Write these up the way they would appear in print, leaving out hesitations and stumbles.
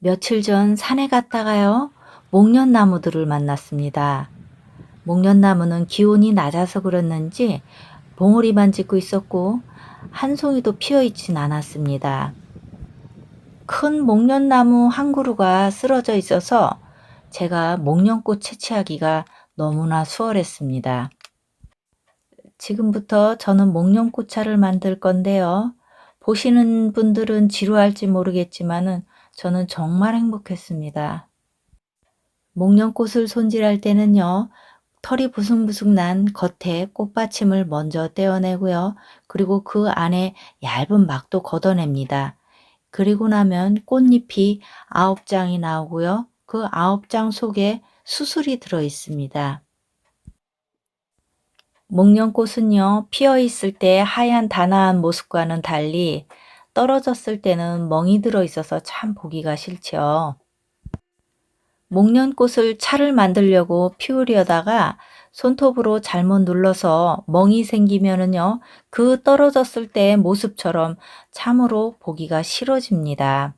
며칠 전 산에 갔다가요, 목련나무들을 만났습니다. 목련나무는 기온이 낮아서 그랬는지 봉우리만 짓고 있었고 한 송이도 피어 있진 않았습니다. 큰 목련나무 한 그루가 쓰러져 있어서 제가 목련꽃 채취하기가 너무나 수월했습니다. 지금부터 저는 목련꽃차를 만들 건데요. 보시는 분들은 지루할지 모르겠지만은 저는 정말 행복했습니다. 목련꽃을 손질할 때는요, 털이 부숭부숭 난 겉에 꽃받침을 먼저 떼어내고요. 그리고 그 안에 얇은 막도 걷어냅니다. 그리고 나면 꽃잎이 9장이 나오고요. 그 9장 속에 수술이 들어 있습니다. 목련꽃은요, 피어 있을 때 하얀 단아한 모습과는 달리 떨어졌을 때는 멍이 들어 있어서 참 보기가 싫죠. 목련꽃을 차를 만들려고 피우려다가 손톱으로 잘못 눌러서 멍이 생기면은요, 그 떨어졌을 때의 모습처럼 참으로 보기가 싫어집니다.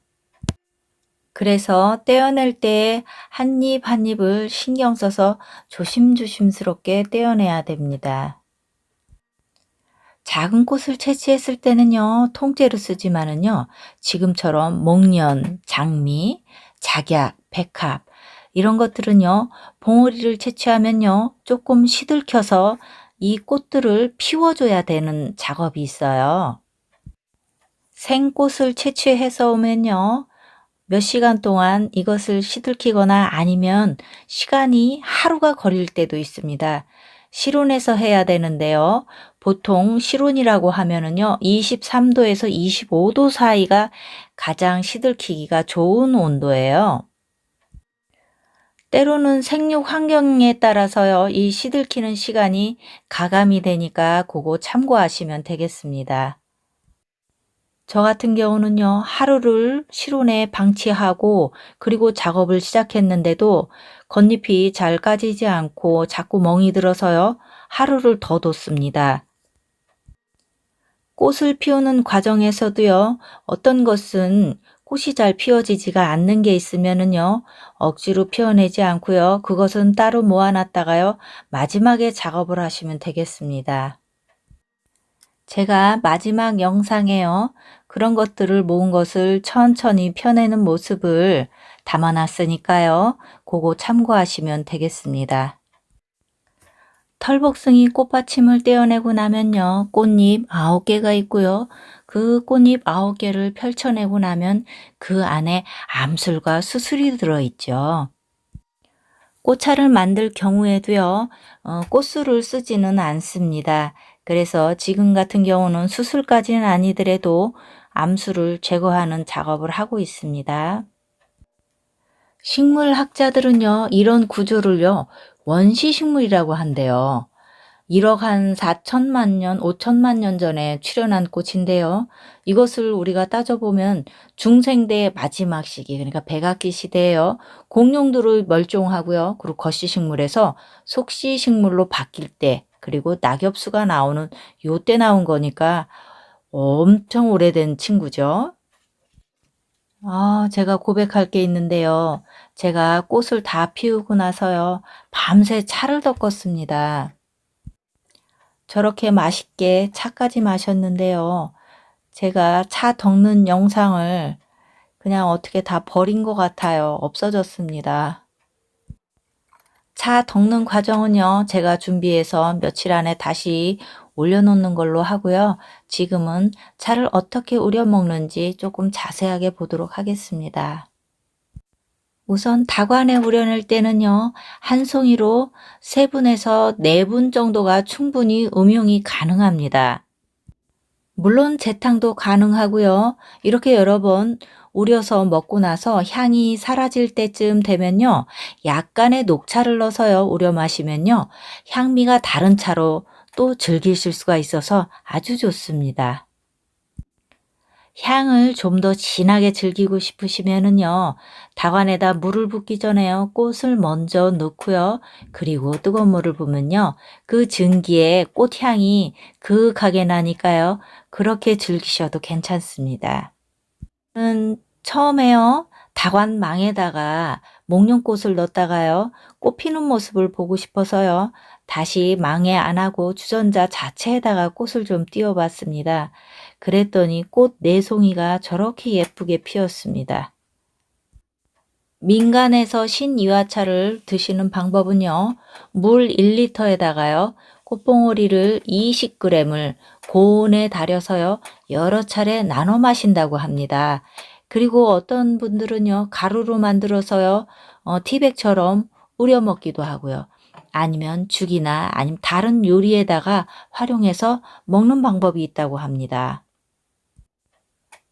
그래서 떼어낼 때 한 입 한 입을 신경 써서 조심조심스럽게 떼어내야 됩니다. 작은 꽃을 채취했을 때는요, 통째로 쓰지만은요, 지금처럼 목련, 장미, 작약, 백합 이런 것들은요, 봉우리를 채취하면요, 조금 시들켜서 이 꽃들을 피워줘야 되는 작업이 있어요. 생꽃을 채취해서 오면요, 몇 시간 동안 이것을 시들키거나 아니면 시간이 하루가 걸릴 때도 있습니다. 실온에서 해야 되는데요. 보통 실온이라고 하면은요, 23도에서 25도 사이가 가장 시들키기가 좋은 온도예요. 때로는 생육 환경에 따라서요, 이 시들키는 시간이 가감이 되니까 그거 참고하시면 되겠습니다. 저 같은 경우는요, 하루를 실온에 방치하고 그리고 작업을 시작했는데도 겉잎이 잘 까지지 않고 자꾸 멍이 들어서요, 하루를 더 뒀습니다. 꽃을 피우는 과정에서도요, 어떤 것은 꽃이 잘 피어지지가 않는 게 있으면은요, 억지로 피워내지 않고요, 그것은 따로 모아놨다가요, 마지막에 작업을 하시면 되겠습니다. 제가 마지막 영상에요, 그런 것들을 모은 것을 천천히 펴내는 모습을 담아놨으니까요, 그거 참고하시면 되겠습니다. 털복숭이 꽃받침을 떼어내고 나면요, 꽃잎 9개가 있고요. 그 꽃잎 9개를 펼쳐내고 나면 그 안에 암술과 수술이 들어있죠. 꽃차를 만들 경우에도요, 꽃술을 쓰지는 않습니다. 그래서 지금 같은 경우는 수술까지는 아니더라도 암술을 제거하는 작업을 하고 있습니다. 식물학자들은요, 이런 구조를요, 원시식물이라고 한대요. 1억 한 4천만 년, 5천만 년 전에 출현한 꽃인데요. 이것을 우리가 따져보면 중생대 마지막 시기, 그러니까 백악기 시대에요. 공룡들을 멸종하고요. 그리고 거시식물에서 속시식물로 바뀔 때, 그리고 낙엽수가 나오는 요때 나온 거니까 엄청 오래된 친구죠. 제가 고백할 게 있는데요. 제가 꽃을 다 피우고 나서요, 밤새 차를 덮었습니다. 저렇게 맛있게 차까지 마셨는데요. 제가 차 덮는 영상을 그냥 어떻게 다 버린 것 같아요. 없어졌습니다. 차 덮는 과정은요, 제가 준비해서 며칠 안에 다시 올려놓는 걸로 하고요. 지금은 차를 어떻게 우려 먹는지 조금 자세하게 보도록 하겠습니다. 우선 다관에 우려낼 때는요, 한 송이로 3분에서 4분 정도가 충분히 음용이 가능합니다. 물론 재탕도 가능하고요. 이렇게 여러 번 우려서 먹고 나서 향이 사라질 때쯤 되면요, 약간의 녹차를 넣어서요, 우려 마시면요, 향미가 다른 차로 또 즐기실 수가 있어서 아주 좋습니다. 향을 좀 더 진하게 즐기고 싶으시면은요, 다관에다 물을 붓기 전에요, 꽃을 먼저 넣고요. 그리고 뜨거운 물을 부으면요, 그 증기에 꽃향이 그윽하게 나니까요, 그렇게 즐기셔도 괜찮습니다. 처음에요, 다관망에다가 목련꽃을 넣었다가요. 꽃 피는 모습을 보고 싶어서요. 다시 망에 안 하고 주전자 자체에다가 꽃을 좀 띄워봤습니다. 그랬더니 꽃 4송이가 저렇게 예쁘게 피었습니다. 민간에서 신이화차를 드시는 방법은요. 물 1리터에다가요. 꽃봉오리를 20g을 고온에 달여서요. 여러 차례 나눠 마신다고 합니다. 그리고 어떤 분들은요. 가루로 만들어서요. 티백처럼 우려 먹기도 하고요. 아니면 죽이나 아니면 다른 요리에다가 활용해서 먹는 방법이 있다고 합니다.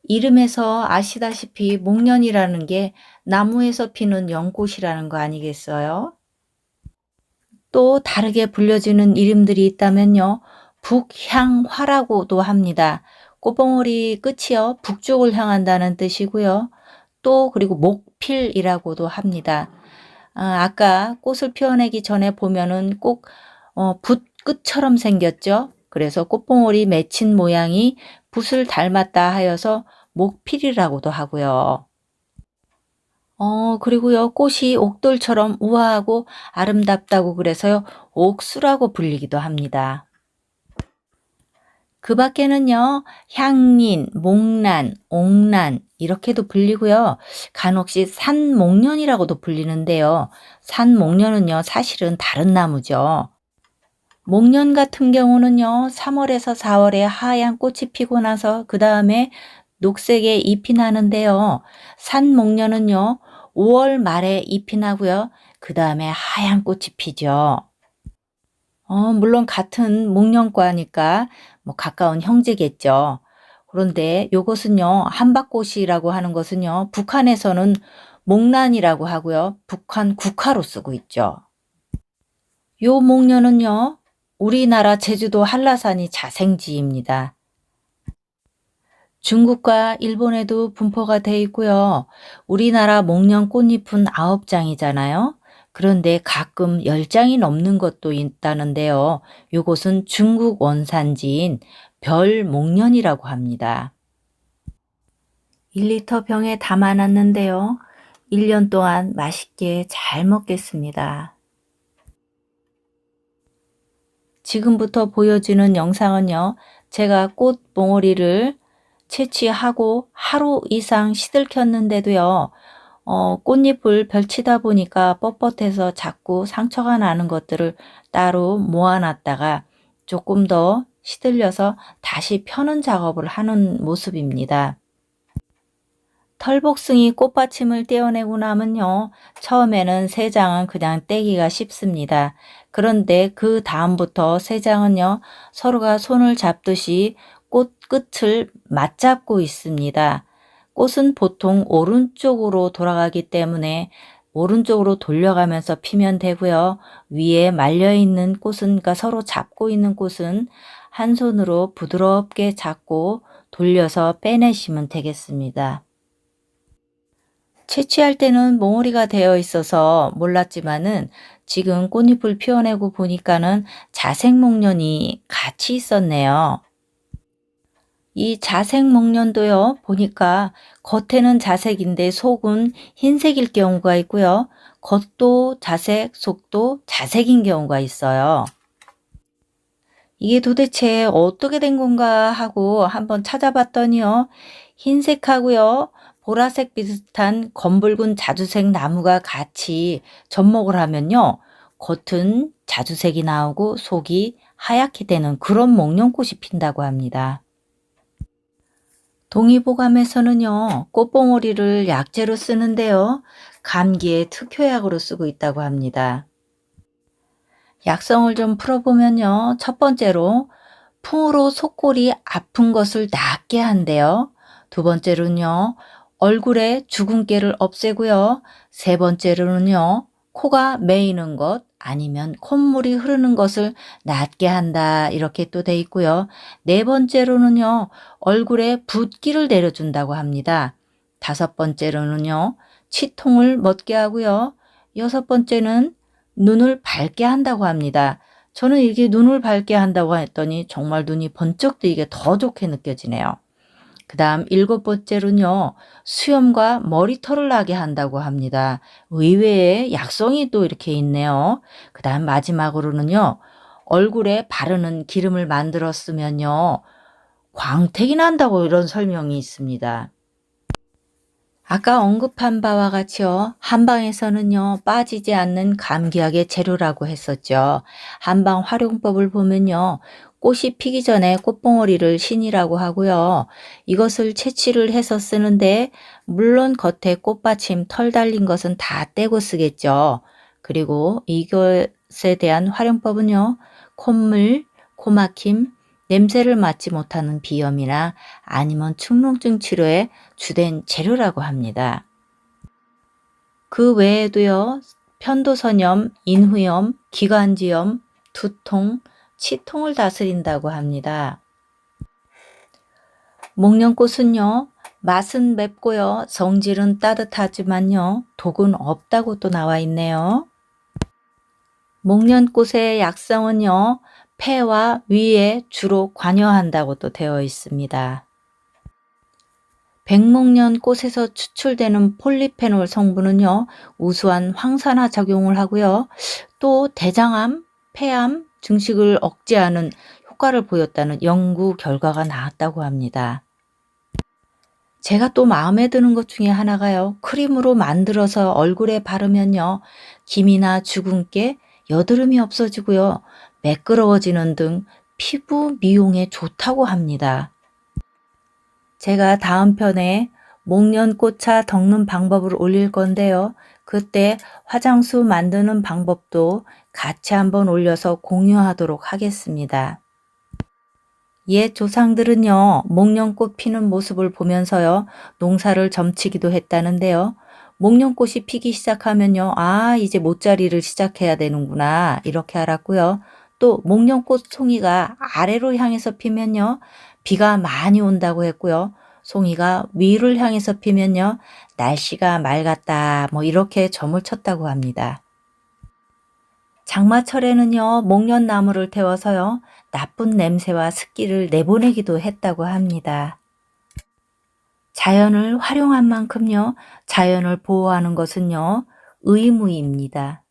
이름에서 아시다시피 목련이라는 게 나무에서 피는 연꽃이라는 거 아니겠어요? 또 다르게 불려지는 이름들이 있다면요. 북향화라고도 합니다. 꽃봉오리 끝이요. 북쪽을 향한다는 뜻이고요. 또 그리고 목필이라고도 합니다. 아까 꽃을 피워내기 전에 보면은 꼭 붓 끝처럼 생겼죠. 그래서 꽃봉오리 맺힌 모양이 붓을 닮았다 하여서 목필이라고도 하고요. 그리고요, 꽃이 옥돌처럼 우아하고 아름답다고 그래서요, 옥수라고 불리기도 합니다. 그 밖에는요, 향린, 목란, 옥란 이렇게도 불리고요. 간혹시 산목련이라고도 불리는데요. 산목련은요, 사실은 다른 나무죠. 목련 같은 경우는요, 3월에서 4월에 하얀 꽃이 피고 나서 그 다음에 녹색의 잎이 나는데요. 산목련은요, 5월 말에 잎이 나고요. 그 다음에 하얀 꽃이 피죠. 물론 같은 목련과니까 뭐 가까운 형제겠죠. 그런데 요것은요, 한박꽃이라고 하는 것은요, 북한에서는 목란이라고 하고요. 북한 국화로 쓰고 있죠. 요 목련은요, 우리나라 제주도 한라산이 자생지입니다. 중국과 일본에도 분포가 돼 있고요. 우리나라 목련 꽃잎은 9장이잖아요. 그런데 가끔 10장이 넘는 것도 있다는데요. 이곳은 중국 원산지인 별목련이라고 합니다. 1리터 병에 담아놨는데요. 1년 동안 맛있게 잘 먹겠습니다. 지금부터 보여지는 영상은요. 제가 꽃 봉오리를 채취하고 하루 이상 시들켰는데도요. 꽃잎을 별치다 보니까 뻣뻣해서 자꾸 상처가 나는 것들을 따로 모아놨다가 조금 더 시들려서 다시 펴는 작업을 하는 모습입니다. 털복숭이 꽃받침을 떼어내고 나면요. 처음에는 3장은 그냥 떼기가 쉽습니다. 그런데 그 다음부터 3장은요. 서로가 손을 잡듯이 꽃 끝을 맞잡고 있습니다. 꽃은 보통 오른쪽으로 돌아가기 때문에 오른쪽으로 돌려가면서 피면 되고요. 위에 말려있는 꽃은, 그러니까 서로 잡고 있는 꽃은 한 손으로 부드럽게 잡고 돌려서 빼내시면 되겠습니다. 채취할 때는 몽우리가 되어 있어서 몰랐지만은 지금 꽃잎을 피워내고 보니까는 자색목련이 같이 있었네요. 이 자색목련도요, 보니까 겉에는 자색인데 속은 흰색일 경우가 있고요. 겉도 자색, 속도 자색인 경우가 있어요. 이게 도대체 어떻게 된 건가 하고 한번 찾아봤더니요. 흰색하고요. 보라색 비슷한 검붉은 자주색 나무가 같이 접목을 하면요. 겉은 자주색이 나오고 속이 하얗게 되는 그런 목련꽃이 핀다고 합니다. 동의보감에서는요. 꽃봉오리를 약재로 쓰는데요. 감기에 특효약으로 쓰고 있다고 합니다. 약성을 좀 풀어보면요. 첫 번째로 풍으로 속골이 아픈 것을 낫게 한대요. 두 번째로는요. 얼굴에 주근깨를 없애고요. 세 번째로는요. 코가 메이는 것 아니면 콧물이 흐르는 것을 낫게 한다 이렇게 또 돼 있고요. 네 번째로는요. 얼굴에 붓기를 내려준다고 합니다. 다섯 번째로는요. 치통을 멎게 하고요. 여섯 번째는 눈을 밝게 한다고 합니다. 저는 이게 눈을 밝게 한다고 했더니 정말 눈이 번쩍 뜨이게 더 좋게 느껴지네요. 그 다음 7번째로는요, 수염과 머리털을 나게 한다고 합니다. 의외의 약성이 또 이렇게 있네요. 그 다음 마지막으로는요, 얼굴에 바르는 기름을 만들어 쓰면요, 광택이 난다고 이런 설명이 있습니다. 아까 언급한 바와 같이요. 한방에서는요. 빠지지 않는 감기약의 재료라고 했었죠. 한방 활용법을 보면요. 꽃이 피기 전에 꽃봉오리를 신이라고 하고요. 이것을 채취를 해서 쓰는데 물론 겉에 꽃받침 털 달린 것은 다 떼고 쓰겠죠. 그리고 이것에 대한 활용법은요. 콧물, 코막힘, 냄새를 맡지 못하는 비염이나 아니면 축농증 치료에 주된 재료라고 합니다. 그 외에도요. 편도선염, 인후염, 기관지염, 두통, 치통을 다스린다고 합니다. 목련꽃은요. 맛은 맵고요. 성질은 따뜻하지만요. 독은 없다고 또 나와 있네요. 목련꽃의 약성은요. 폐와 위에 주로 관여한다고 또 되어 있습니다. 백목련 꽃에서 추출되는 폴리페놀 성분은요. 우수한 황산화 작용을 하고요. 또 대장암, 폐암, 증식을 억제하는 효과를 보였다는 연구 결과가 나왔다고 합니다. 제가 또 마음에 드는 것 중에 하나가요. 크림으로 만들어서 얼굴에 바르면요. 기미나 주근깨, 여드름이 없어지고요. 매끄러워지는 등 피부 미용에 좋다고 합니다. 제가 다음 편에 목련꽃차 덮는 방법을 올릴 건데요. 그때 화장수 만드는 방법도 같이 한번 올려서 공유하도록 하겠습니다. 옛 조상들은요. 목련꽃 피는 모습을 보면서요. 농사를 점치기도 했다는데요. 목련꽃이 피기 시작하면요. 아, 이제 모짜리를 시작해야 되는구나 이렇게 알았고요. 또 목련꽃 송이가 아래로 향해서 피면요. 비가 많이 온다고 했고요. 송이가 위를 향해서 피면요. 날씨가 맑았다 뭐 이렇게 점을 쳤다고 합니다. 장마철에는요. 목련나무를 태워서요. 나쁜 냄새와 습기를 내보내기도 했다고 합니다. 자연을 활용한 만큼요. 자연을 보호하는 것은요. 의무입니다.